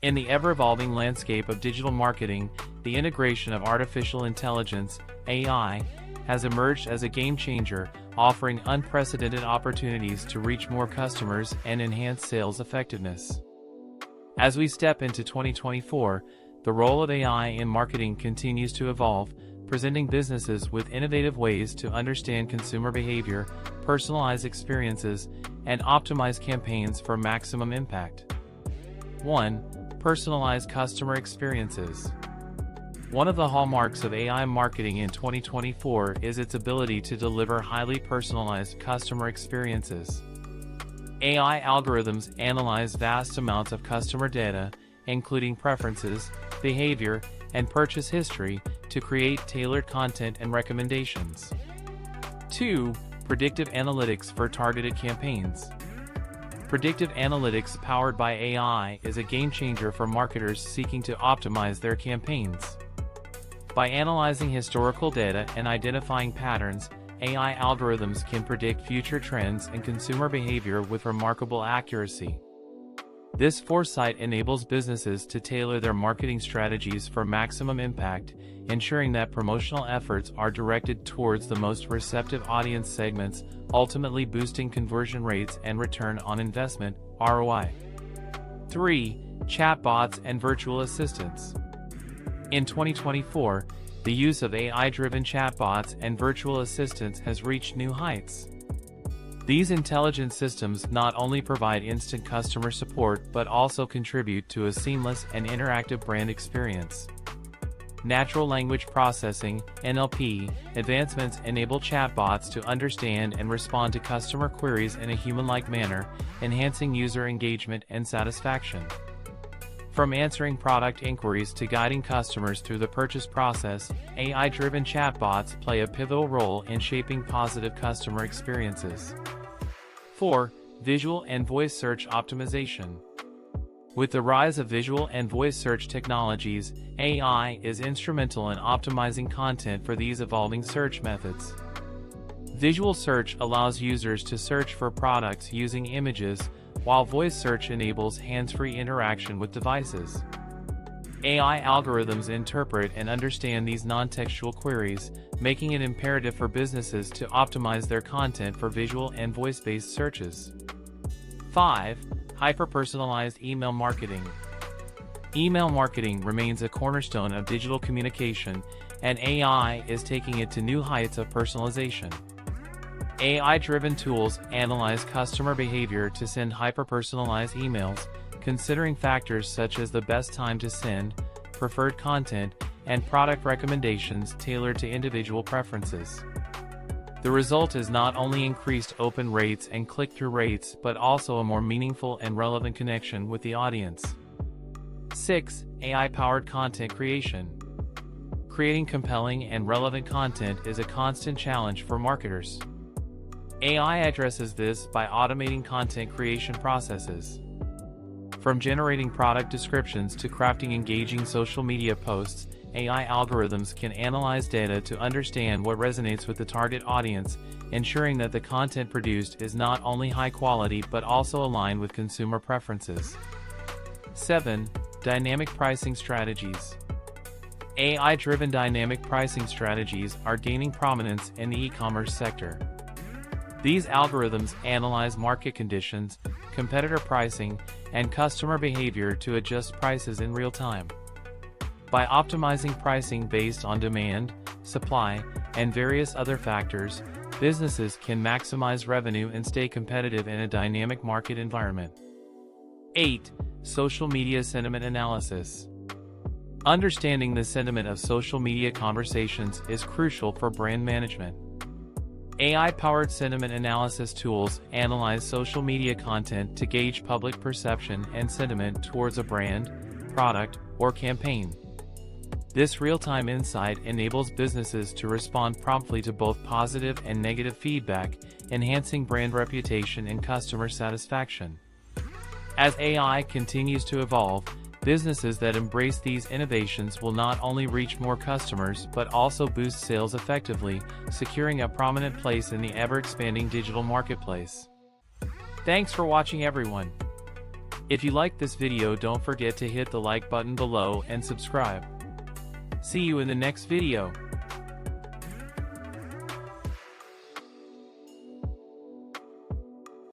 In the ever-evolving landscape of digital marketing, the integration of artificial intelligence, AI, has emerged as a game-changer, offering unprecedented opportunities to reach more customers and enhance sales effectiveness. As we step into 2024, the role of AI in marketing continues to evolve, presenting businesses with innovative ways to understand consumer behavior, personalize experiences, and optimize campaigns for maximum impact. 1. Personalized customer experiences. One of the hallmarks of AI marketing in 2024 is its ability to deliver highly personalized customer experiences. AI algorithms analyze vast amounts of customer data, including preferences, behavior, and purchase history, to create tailored content and recommendations. 2. Predictive analytics for targeted campaigns. Predictive analytics powered by AI is a game-changer for marketers seeking to optimize their campaigns. By analyzing historical data and identifying patterns, AI algorithms can predict future trends and consumer behavior with remarkable accuracy. This foresight enables businesses to tailor their marketing strategies for maximum impact, ensuring that promotional efforts are directed towards the most receptive audience segments, ultimately boosting conversion rates and return on investment (ROI). 3. Chatbots and virtual assistants. In 2024, the use of AI-driven chatbots and virtual assistants has reached new heights. These intelligent systems not only provide instant customer support but also contribute to a seamless and interactive brand experience. Natural language processing (NLP) advancements enable chatbots to understand and respond to customer queries in a human-like manner, enhancing user engagement and satisfaction. From answering product inquiries to guiding customers through the purchase process, AI-driven chatbots play a pivotal role in shaping positive customer experiences. 4. Visual and voice search optimization. With the rise of visual and voice search technologies, AI is instrumental in optimizing content for these evolving search methods. Visual search allows users to search for products using images, while voice search enables hands-free interaction with devices. AI algorithms interpret and understand these non-textual queries, making it imperative for businesses to optimize their content for visual and voice-based searches. 5. Hyper-personalized email marketing. Email marketing remains a cornerstone of digital communication, and AI is taking it to new heights of personalization. AI-driven tools analyze customer behavior to send hyper-personalized emails, considering factors such as the best time to send, preferred content, and product recommendations tailored to individual preferences. The result is not only increased open rates and click-through rates but also a more meaningful and relevant connection with the audience. 6. AI-powered content creation. Creating compelling and relevant content is a constant challenge for marketers. AI addresses this by automating content creation processes. From generating product descriptions to crafting engaging social media posts, AI algorithms can analyze data to understand what resonates with the target audience, ensuring that the content produced is not only high quality but also aligned with consumer preferences. 7. Dynamic pricing strategies. AI-driven dynamic pricing strategies are gaining prominence in the e-commerce sector. These algorithms analyze market conditions, competitor pricing, and customer behavior to adjust prices in real time. By optimizing pricing based on demand, supply, and various other factors, businesses can maximize revenue and stay competitive in a dynamic market environment. 8. Social media sentiment analysis. Understanding the sentiment of social media conversations is crucial for brand management. AI-powered sentiment analysis tools analyze social media content to gauge public perception and sentiment towards a brand, product, or campaign. This real-time insight enables businesses to respond promptly to both positive and negative feedback, enhancing brand reputation and customer satisfaction. As AI continues to evolve, businesses that embrace these innovations will not only reach more customers but also boost sales effectively, securing a prominent place in the ever-expanding digital marketplace. Thanks for watching, everyone. If you liked this video, don't forget to hit the like button below and subscribe. See you in the next video.